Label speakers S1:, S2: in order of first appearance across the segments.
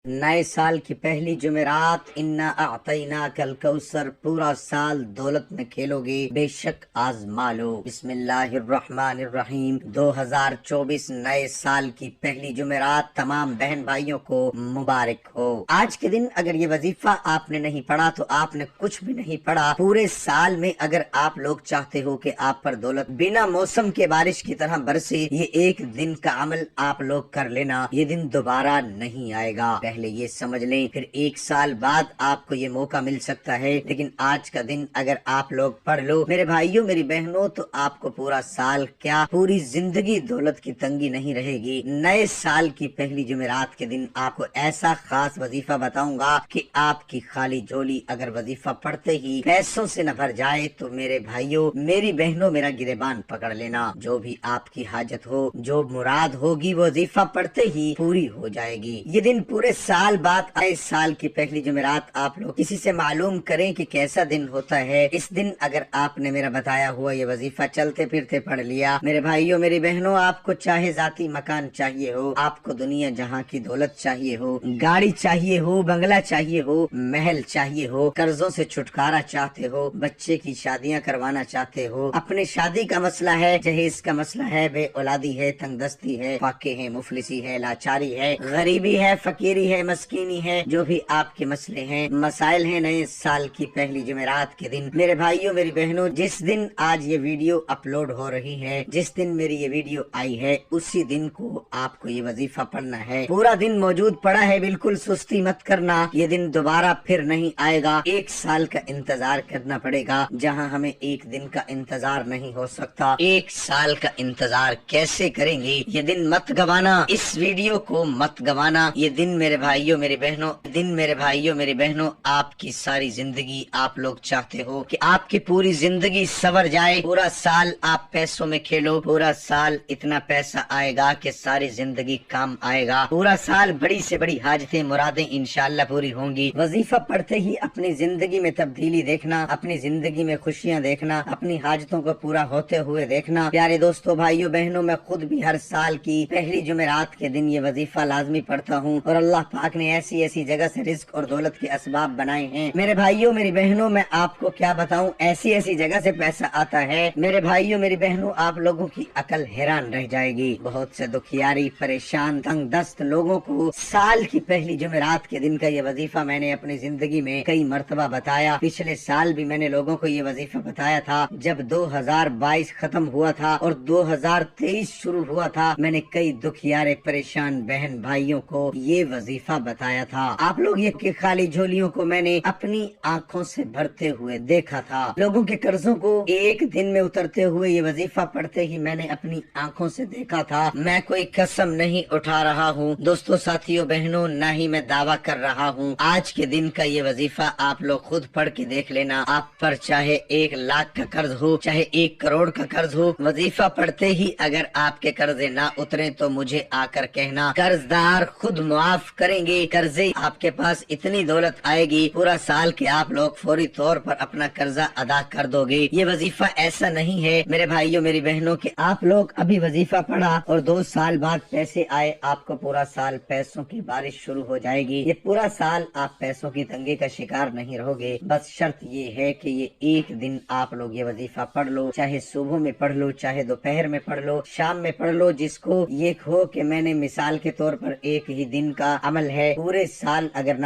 S1: नए साल की पहली जुमेरात, इन्ना अअतैना कल कौसर, पूरा साल दौलत में खेलोगे बेशक आजमा लो। बिस्मिल्लाहिर्रहमानिर्रहीम। 2024 नए साल की पहली जुमेरात तमाम बहन भाइयों को मुबारक हो। आज के दिन अगर ये वजीफा आपने नहीं पढ़ा तो आपने कुछ भी नहीं पढ़ा। पूरे साल में अगर आप लोग चाहते हो कि आप पर दौलत बिना मौसम के बारिश की तरह बरसे, ये एक दिन का अमल आप लोग कर लेना, ये दिन दोबारा नहीं आएगा। पहले ये समझ लें, फिर एक साल बाद आपको ये मौका मिल सकता है, लेकिन आज का दिन अगर आप लोग पढ़ लो मेरे भाइयों मेरी बहनों, तो आपको पूरा साल क्या पूरी जिंदगी दौलत की तंगी नहीं रहेगी। नए साल की पहली जुमेरात के दिन आपको ऐसा खास वजीफा बताऊंगा कि आपकी खाली झोली अगर वजीफा पढ़ते ही पैसों से न भर जाए तो मेरे भाइयों मेरी बहनों मेरा गिरेबान पकड़ लेना। जो भी आपकी हाजत हो, जो मुराद होगी, वो वजीफा पढ़ते ही पूरी हो जाएगी। ये दिन पूरे साल बाद आए। साल की पहली जुमेरात आप लोग किसी से मालूम करें कि कैसा दिन होता है। इस दिन अगर आपने मेरा बताया हुआ ये वजीफा चलते फिरते पढ़ लिया, मेरे भाइयों मेरी बहनों, आपको चाहे जाती मकान चाहिए हो, आपको दुनिया जहां की दौलत चाहिए हो, गाड़ी चाहिए हो, बंगला चाहिए हो, महल चाहिए हो, कर्जों से छुटकारा चाहते हो, बच्चे की शादियां करवाना चाहते हो, अपने शादी का मसला है, जहेज का मसला है, बे औलादी है, तंगदस्ती है, फाके है, मुफलिसी है, लाचारी है, गरीबी है, फकीरी है, मस्कीनी है, जो भी आपके मसले हैं, मसाइल हैं, नए साल की पहली जुमेरात के दिन मेरे भाइयों मेरी बहनों, जिस दिन आज ये वीडियो अपलोड हो रही है, जिस दिन मेरी ये वीडियो आई है, उसी दिन को आपको ये वजीफा पढ़ना है। पूरा दिन मौजूद पड़ा है, बिल्कुल सुस्ती मत करना, ये दिन दोबारा फिर नहीं आएगा। एक साल का इंतजार करना पड़ेगा, जहाँ हमें एक दिन का इंतजार नहीं हो सकता। एक साल का इंतजार कैसे करेंगे? ये दिन मत गवाना, इस वीडियो को मत गवाना। ये दिन मेरे भाइयों मेरी बहनों, दिन मेरे भाइयों मेरी बहनों, आपकी सारी जिंदगी आप लोग चाहते हो कि आपकी पूरी जिंदगी सवर जाए। पूरा साल आप पैसों में खेलो, पूरा साल इतना पैसा आएगा कि सारी जिंदगी काम आएगा। पूरा साल बड़ी से बड़ी हाजतें मुरादें इंशाअल्लाह पूरी होंगी। वजीफा पढ़ते ही अपनी जिंदगी में तब्दीली देखना, अपनी जिंदगी में खुशियाँ देखना, अपनी हाजतों को पूरा होते हुए देखना। प्यारे दोस्तों भाइयों बहनों, मैं खुद भी हर साल की पहली जुमेरात के दिन ये वजीफा लाजमी पढ़ता हूँ, और अल्लाह पाक ने ऐसी ऐसी जगह से रिस्क और दौलत के असबाब बनाए हैं। मेरे भाइयों मेरी बहनों, मैं आपको क्या बताऊं, ऐसी ऐसी जगह से पैसा आता है मेरे भाइयों मेरी बहनों, आप लोगों की अकल हैरान रह जाएगी। बहुत से दुखियारी, परेशान, तंग दस्त लोगों को साल की पहली जुमेरात के दिन का ये वजीफा मैंने अपनी जिंदगी में कई मरतबा बताया। पिछले साल भी मैंने लोगों को ये वजीफा बताया था, जब 2022 खत्म हुआ था और 2023 शुरू हुआ था। मैंने कई दुखियारे परेशान बहन भाइयों को ये वजीफा बताया था। आप लोग ये कि खाली झोलियों को मैंने अपनी आंखों से भरते हुए देखा था। लोगों के कर्जों को एक दिन में उतरते हुए ये वजीफा पढ़ते ही मैंने अपनी आंखों से देखा था। मैं कोई कसम नहीं उठा रहा हूँ दोस्तों, साथियों, बहनों, न ही मैं दावा कर रहा हूँ। आज के दिन का ये वजीफा आप लोग खुद पढ़ के देख लेना। आप पर चाहे 1 लाख का कर्ज हो, चाहे 1 करोड़ का कर्ज हो, वजीफा पढ़ते ही अगर आपके कर्जे ना उतरे तो मुझे आकर कहना, कर्जदार खुद माफ करेंगे। कर्जे आपके पास इतनी दौलत आएगी पूरा साल के आप लोग फौरी तौर पर अपना कर्जा अदा कर दोगे। ये वजीफा ऐसा नहीं है मेरे भाइयों मेरी बहनों कि आप लोग अभी वजीफा पढ़ा और 2 साल बाद पैसे आए, आपको पूरा साल पैसों की बारिश शुरू हो जाएगी। ये पूरा साल आप पैसों की तंगी का शिकार नहीं रहोगे। बस शर्त ये है कि ये एक दिन आप लोग ये वजीफा पढ़ लो, चाहे सुबह में पढ़ लो, चाहे दोपहर में पढ़ लो, शाम में पढ़ लो। जिसको ये हो कि मैंने मिसाल के तौर पर एक ही दिन का अमल है, पूरे साल अगर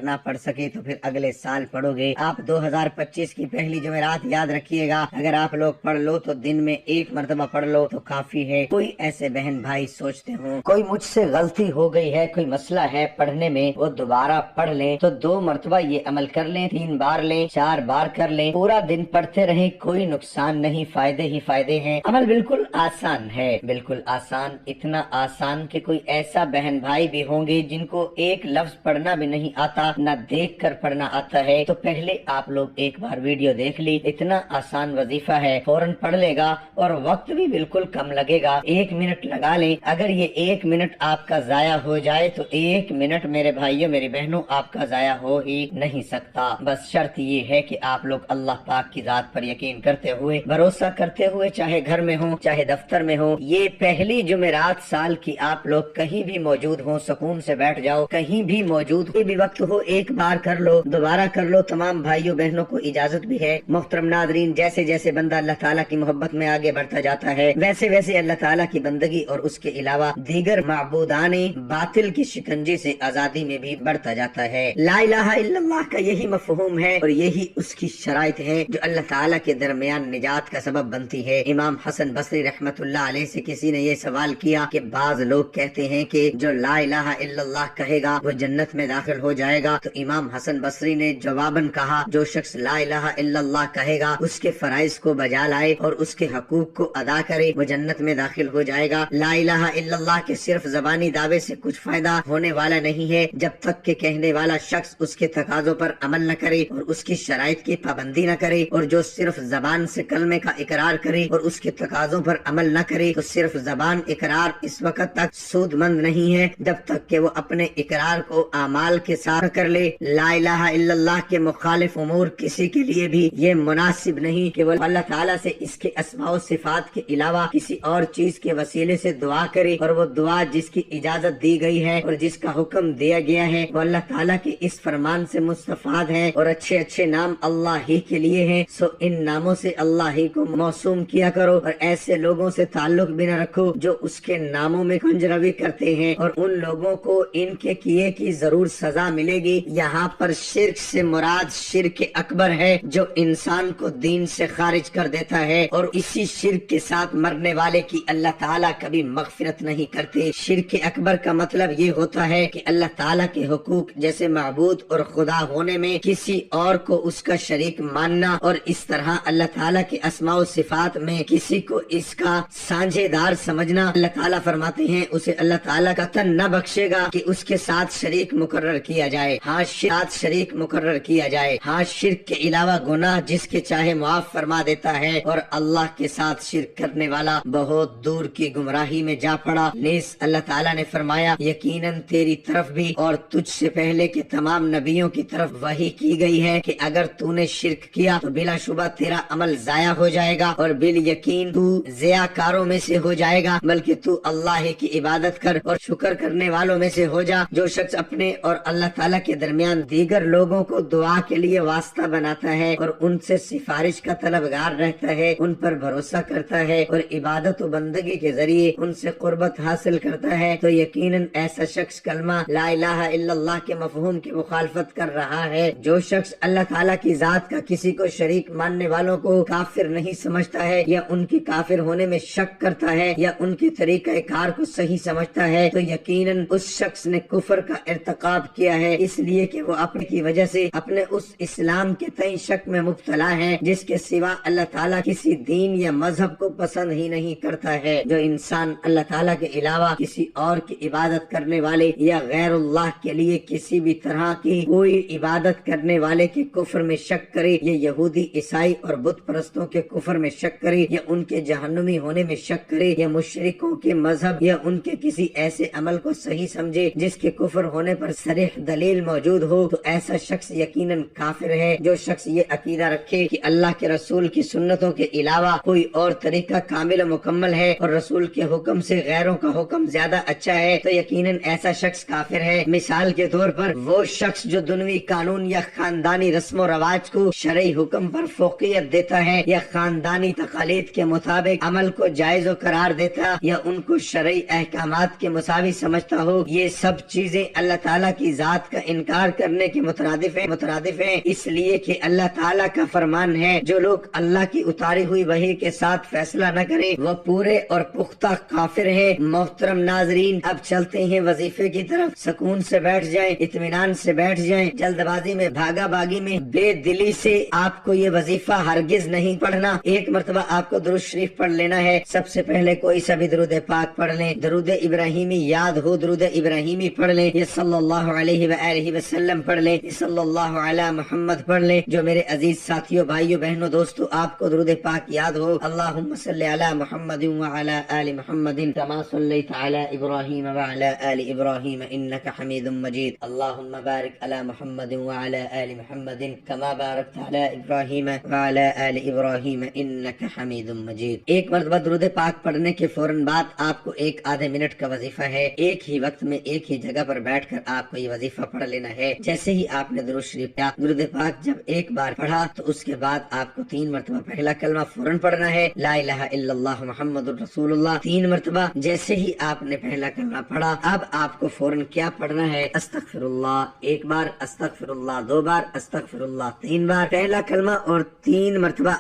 S1: ना पढ़ सके तो फिर अगले साल पढ़ोगे आप। 2025 की पहली जुमेरात याद रखिएगा, अगर आप लोग पढ़ लो तो दिन में 1 मरतबा पढ़ लो तो काफी है। कोई ऐसे बहन भाई सोचते हो कोई मुझसे गलती हो गई है, कोई मसला है पढ़ने में, वो दोबारा पढ़ ले तो 2 मरतबा ये अमल कर ले, 3 बार ले, 4 बार कर ले, पूरा दिन पढ़ते रहे, कोई नुकसान नहीं, फायदे ही फायदे हैं। अमल बिल्कुल आसान है, बिल्कुल आसान, इतना आसान कि कोई ऐसा बहन भाई भी होंगे जिनको एक लफ्ज पढ़ना भी नहीं आता, न देख कर पढ़ना आता है, तो पहले आप लोग एक बार वीडियो देख ली। इतना आसान वजीफा है, फौरन पढ़ लेगा और वक्त भी बिल्कुल कम लगेगा। 1 मिनट लगा ले, अगर ये 1 मिनट आपका जाया हो जाए तो 1 मिनट मेरे भाइयों मेरी बहनों आपका जाया हो ही नहीं सकता। बस शर्त ये है कि आप लोग अल्लाह पाक की जात पर यकीन करते हुए, भरोसा करते हुए, चाहे घर में हो चाहे दफ्तर में हो, ये पहली जुमेरात साल की आप लोग कहीं भी मौजूद हो, हो, सुकून से बैठ जाओ, कहीं भी मौजूद कोई भी वक्त हो, एक बार कर लो, दोबारा कर लो। तमाम भाइयों बहनों को इजाजत भी है। मोहतरम नादरीन, जैसे जैसे बंदा अल्लाह ताला की मोहब्बत में आगे बढ़ता जाता है, वैसे वैसे अल्लाह ताला की बंदगी और उसके अलावा दीगर माबूदाने बातिल की शिकंजे से आजादी में भी बढ़ता जाता है। ला इलाहा इल्लल्लाह का यही मफहूम है और यही उसकी शराइत है जो अल्लाह ताला के दरमियान निजात का सबब बनती है। इमाम हसन बसरी रहमतुल्लाह अलैह से किसी ने ये सवाल किया कि बाज लोग कहते हैं कि जो ला इलाहा इल्लल्लाह कहेगा वो जन्नत में दाखिल हो जाएगा। तो इमाम हसन बसरी ने जवाबन कहा, जो शख्स ला इलाहा इल्लल्लाह कहेगा उसके फराइज को बजा लाए और उसके हकूक को अदा करे, वो जन्नत में दाखिल हो जाएगा। ला इलाहा इल्लल्लाह के सिर्फ जबानी दावे से कुछ फायदा होने वाला नहीं है जब तक के कहने वाला शख्स उसके तकाजों पर अमल न करे और उसकी शराइत की पाबंदी न करे, और जो सिर्फ जबान से कलमे का इकरार करे और उसके तकाजों पर अमल न करे तो सिर्फ जबान इकरार इस वक्त तक सूदमंद नहीं है जब तक कि वो अपने इकरार को अमाल के साथ कर ले। ला इलाहा इल्लल्लाह के मुखालिफ उमूर किसी के लिए भी ये मुनासिब नहीं कि वो अल्लाह ताला से इसके अस्मा व सिफात के अलावा किसी और चीज के वसीले से दुआ करे, और वो दुआ जिसकी इजाजत दी गई है और जिसका हुक्म दिया गया है वो अल्लाह ताला के इस फरमान से मुस्तफाद है। और अच्छे अच्छे नाम अल्लाह ही के लिए हैं, सो इन नामों से अल्लाह ही को मौसूम किया करो और ऐसे लोगों से ताल्लुक भी न रखो जो उसके नामों में कंजरवी करते हैं, और उन लोगों को इनके किए की जरूर सजा मिलेगी। यहाँ पर शिर्क से मुराद शिर्क अकबर है जो इंसान को दीन से खारिज कर देता है, और इसी शिर्क के साथ मरने वाले की अल्लाह ताला कभी मगफिरत नहीं करते। शिर्क अकबर का मतलब ये होता है कि अल्लाह ताला के हुकूक जैसे माबूद और खुदा होने में किसी और को उसका शरीक मानना, और इस तरह अल्लाह ताला के अस्मा व सिफात में किसी को इसका साझेदार समझना। अल्लाह ताला फरमाते हैं उसे अल्लाह ताला का तन न बख्शेगा कि उसके साथ शरीक मुकर्रर किया जाए। हाँ, साथ शरीक मुकर्रर किया जाए। हाँ, शिर्क के अलावा गुनाह जिसके चाहे माफ फरमा देता है, और अल्लाह के साथ शिर्क करने वाला बहुत दूर की गुमराही में जा पड़ा। नेस अल्लाह ताला ने फरमाया, यकीनन तेरी तरफ भी और तुझसे पहले के तमाम नबियों की तरफ वही की गई है कि अगर तूने शिर्क किया तो बिलाशुबा तेरा अमल जाया हो जाएगा और बिल यकीन तू ज़ियाकारों में से हो जाएगा, बल्कि तू अल्लाह ही की इबादत कर और शुक्र करने वालों में से हो जा। जो शख्स अपने और अल्लाह ताला के दरमियान दीगर लोगों को दुआ के लिए वास्ता बनाता है और उनसे सिफारिश का तलबगार रहता है, उन पर भरोसा करता है और इबादत व बंदगी के जरिए उनसे कुर्बत हासिल करता है, तो यकीनन ऐसा शख्स कलमा ला इलाहा इल्लल्लाह के मफहूम की मुखालफत कर रहा है। जो शख्स अल्लाह ताला की जात का किसी को शरीक मानने वालों को काफिर नहीं समझता है या उनके काफिर होने में शक करता है या उनके तरीका कार को सही समझता है, तो यकीनन उस शख्स ने कुफर का इर्तिकाब किया है, इसलिए कि वो अपने की वजह से अपने उस इस्लाम के तय शक में मुब्तला है जिसके सिवा अल्लाह ताला किसी दीन या मजहब को पसंद ही नहीं करता है। जो इंसान अल्लाह ताला के अलावा किसी और की इबादत करने वाले या गैरुल्लाह के लिए किसी भी तरह की कोई इबादत करने वाले के कुफर में शक करे, या यहूदी ईसाई और बुत परस्तों के कुफर में शक करे, या उनके जहन्नुमी होने में शक करे, या मुशरिकों के मजहब या उनके किसी ऐसे अमल को सही समझे जिसके कुफर होने पर सरीह दलील मौजूद हो, तो ऐसा शख्स यकीनन काफिर है। जो शख्स ये अकीदा रखे कि अल्लाह के रसूल की सुन्नतों के अलावा कोई और तरीका कामिल मुकम्मल है और रसूल के हुक्म से गैरों का हुक्म ज्यादा अच्छा है, तो यकीनन ऐसा शख्स काफिर है। मिसाल के तौर पर वो शख्स जो दुनवी कानून या खानदानी रस्म रवाज को शरई हुक्म पर फोकियत देता है या खानदानी तकालीद के मुताबिक अमल को जायज करार देता या उनको शरई अहकामात के मुसावी समझता हो, ये सब चीजें अल्लाह ताला की जात का इनकार करने के मुतरादिफ है, इसलिए कि अल्लाह ताला का फरमान है, जो लोग अल्लाह की उतारी हुई वही के साथ फैसला न करें वो पूरे और पुख्ता काफिर है। मोहतरम नाजरीन, अब चलते हैं वजीफे की तरफ। सुकून से बैठ जाएं, इत्मीनान से बैठ जाएं, जल्दबाजी में भागा बागी में बेदिली से आपको ये वजीफा हरगिज नहीं पढ़ना। एक मरतबा आपको दुरूद शरीफ पढ़ लेना है। सबसे पहले कोई सा भी दरूद पाक पढ़ लें, दरूद इब्राहिमी याद हो दरूद इब्राहिमी पढ़ लें, ये सल्लल्लाहु अलैहि वसल्लम पढ़ लें, ये सल्लल्लाहु अला मुहम्मद पढ़ लें। जो मेरे अजीज साथियों, भाइयों, बहनों, दोस्तों, आपको दरूद पाक याद हो, अल्लाहुम्मा सल्ली अला मुहम्मदिन व अला आलि मुहम्मदिन कमा सल्लैता अला इब्राहीम व अला आलि इब्राहीम इन्नका हमीदुम मजीद। अल्लाहुम्मा बारिक अला मुहम्मदिन व अला आलि मुहम्मदिन कमा बारकता अला इब्राहीम व अला आलि इब्राहीम इन्नका हमीदुम मजीद। एक मरतबा दरूद पाक पढ़ने के फौरन बाद आपको एक आधे मिनट का वजीफा है, एक ही वक्त में एक ही जगह पर बैठकर आपको ये वजीफा पढ़ लेना है। जैसे ही आपने दुरूद शरीफ पढ़ा, दुरूद पाक जब एक बार पढ़ा तो उसके बाद आपको 3 मरतबा पहला कलमा फौरन पढ़ना है, ला इलाहा इल्लल्लाह मुहम्मदुर रसूलुल्लाह 3 मरतबा। जैसे ही आपने पहला कलमा पढ़ा, अब आपको फौरन क्या पढ़ना है, अस्तगफिरुल्लाह 1 बार, अस्तगफिरुल्लाह 2 बार, अस्तगफिरुल्लाह 3 बार। पहला कलमा और 3 मरतबा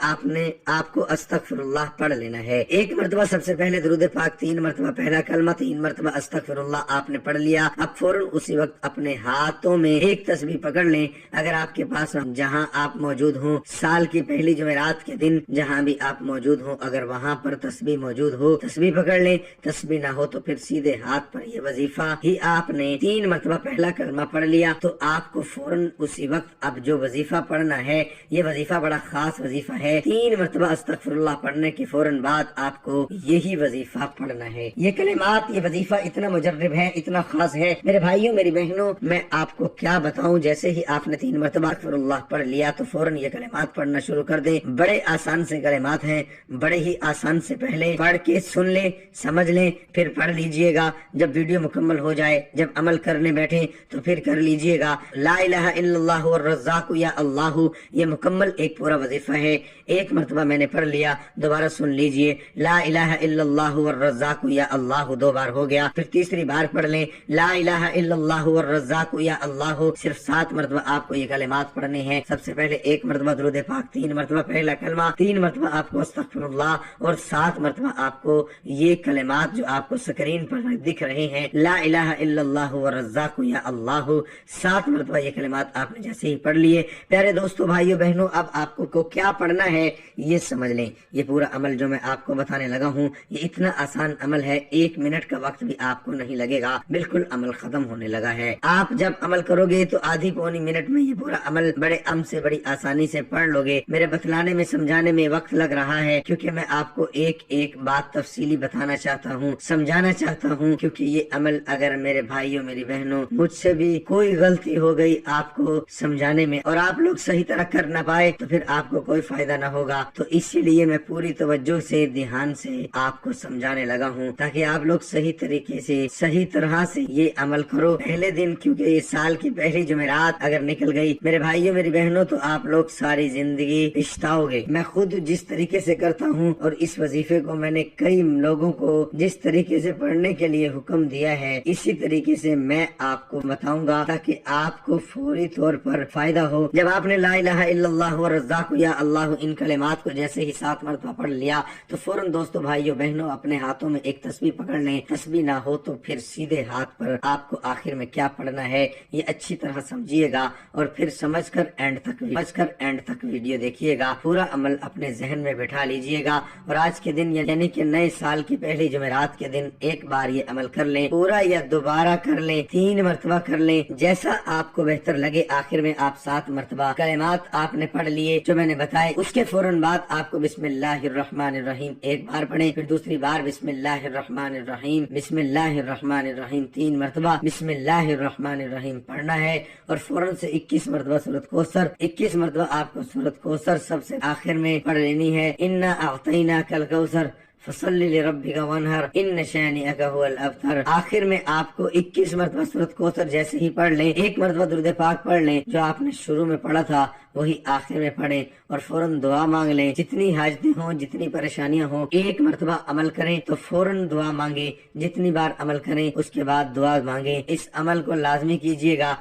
S1: आपको अस्तगफिरुल्लाह पढ़ लेना है। 1 मरतबा सबसे पहले दुरूद पाक, 3 मरतबा पहला कलमा, 3 मरतबा अस्तगफिरुल्लाह आपने पढ़ लिया। अब फौरन उसी वक्त अपने हाथों में एक तस्बीह पकड़ लें। अगर आपके पास जहां आप मौजूद हों, साल की पहली जुमेरात के दिन जहां भी आप मौजूद हों, अगर वहां पर तस्बीह मौजूद हो, तस्बीह पकड़ लें। तस्बीह ना हो तो फिर सीधे हाथ पर ये वजीफा ही आपने 3 मरतबा पहला कलमा पढ़ लिया तो आपको फौरन उसी वक्त अब जो वजीफा पढ़ना है, ये वजीफा बड़ा खास वजीफा है। 3 मरतबा अस्तगफिरुल्लाह पढ़ने के फौरन बाद आपको यही वजीफा पढ़ना है। ये कलिमात, ये वजीफा इतना मुजर्रब है, इतना खास है मेरे भाइयों मेरी बहनों, मैं आपको क्या बताऊं। जैसे ही आपने 3 मरतबा अस्तगफिरुल्लाह पढ़ लिया तो फौरन ये कलिमात पढ़ना शुरू कर दें। बड़े आसान से कलिमात हैं, बड़े ही आसान से पहले पढ़ के सुन लें, समझ लें, फिर पढ़ लीजिएगा। जब वीडियो मुकम्मल हो जाए, जब अमल करने बैठे तो फिर कर लीजिएगा। ला इलाहा इल्लल्लाह वर्रज़्ज़ाक़ु या अल्लाहु, ये मुकम्मल एक पूरा वजीफा है। 1 मरतबा मैंने पढ़ लिया, दोबारा सुन लीजिए। ला इलाहा इल्लल्लाह वर्रज़्ज़ाक़ु या अल्लाहु 2 बार हो गया, फिर तीसरी बार पढ़ लें ला इलाहा इल्लल्लाह वर्रज़्ज़ाक़ु या अल्लाहु। सिर्फ 7 मरतबा आपको ये कलिमात पढ़ने हैं। सबसे पहले 1 मरतबा दुरूद पाक, 3 मरतबा पहला कलमा, 3 मरतबा आपको अस्तगफिरुल्लाह और 7 मरतबा आपको ये कलिमात जो आपको स्क्रीन पर दिख रहे हैं, ला इलाहा इल्लल्लाह वर्रज़्ज़ाक़ु या अल्लाहु 7 मरतबा ये कलिमात आपने जैसे ही पढ़ लिए, प्यारे दोस्तों भाइयों बहनों, अब आपको को क्या पढ़ना है ये समझ लें। ये पूरा अमल जो मैं आपको बताने लगा हूँ, ये इतना आसान अमल है, 1 मिनट का वक्त भी आपको नहीं लगेगा, बिल्कुल अमल खत्म होने लगा है। आप जब अमल करोगे तो आधी पौनी मिनट में ये पूरा अमल बड़े से बड़ी आसानी से पढ़ लोगे। मेरे बतलाने में, समझाने में वक्त लग रहा है क्योंकि मैं आपको एक एक बात तफसीली बताना चाहता हूँ, समझाना चाहता हूँ, क्योंकि ये अमल अगर मेरे भाइयों मेरी बहनों मुझसे भी कोई गलती हो गई आपको समझाने में और आप लोग सही तरह कर ना पाए तो फिर आपको कोई फायदा ना होगा। तो इसीलिए मैं पूरी तवज्जो से, ध्यान से आपको समझाने लगा हूँ ताकि आप लोग सही तरीके से, सही तरह से ये अमल करो पहले दिन, क्योंकि ये साल की पहली जुमेरात अगर निकल गई मेरे भाइयों मेरी बहनों तो आप लोग सारी जिंदगी पछताओगे। मैं खुद जिस तरीके से करता हूँ और इस वजीफे को मैंने कई लोगों को जिस तरीके से पढ़ने के लिए हुक्म दिया है, इसी तरीके से मैं आपको बताऊंगा ताकि आपको फौरी तौर पर फायदा हो। जब आपने ला इलाहा इल्लल्लाह वर्रज़्ज़ाक़ु या अल्लाहु इन कलिमात को जैसे ही 7 मरतबा पढ़ लिया तो फौरन दोस्तों भाइयों बहनों अपने हाथों में एक तस्बीह पकड़ लें। तस्बीह ना हो तो फिर सीधे हाथ पर आपको आखिर में क्या पढ़ना है ये अच्छी तरह समझिएगा और फिर समझकर एंड तक वीडियो देखिएगा। पूरा अमल अपने जहन में बैठा लीजिएगा और आज के दिन यानी कि नए साल की पहली जुमेरात के दिन एक बार ये अमल कर लें, पूरा या दोबारा कर लें, 3 मरतबा कर लें, जैसा आपको बेहतर लगे। आखिर में आप 7 मरतबा कलिमात आपने पढ़ लिए जो मैंने बताए, उसके फौरन बाद आपको बिस्मिल्लाहिर्रहमानिर्रहीम 1 बार पढ़े, फिर दूसरी बार बिस्मिल्लाहिर्रहमानिर्रहीम 3 मरतबा बिस्मिल्लाहिर्रहमानिर्रहीम पढ़ना है और फौरन से 21 मरतबा सूरत कौसर, 21 मरतबा आपको सूरत कौसर सबसे आखिर में पढ़ लेनी है। इन्ना अअतैनाकल कौसर फसल्लि लिरब्बिका वनहर इन्न शानिअका हुवल अबतर। आखिर में आपको 21 मरतबा सूरत कौसर जैसे ही पढ़ लें, 1 मरतबा दुरूद पाक पढ़ लें, जो आपने शुरू में पढ़ा था वही आखिर में पढ़ें और फौरन दुआ मांग लें। जितनी हाजतें हों, जितनी परेशानियां हों, 1 मरतबा अमल करें तो फौरन दुआ मांगे। जितनी बार अमल करें उसके बाद दुआ मांगे। इस अमल को लाजमी कीजिएगा।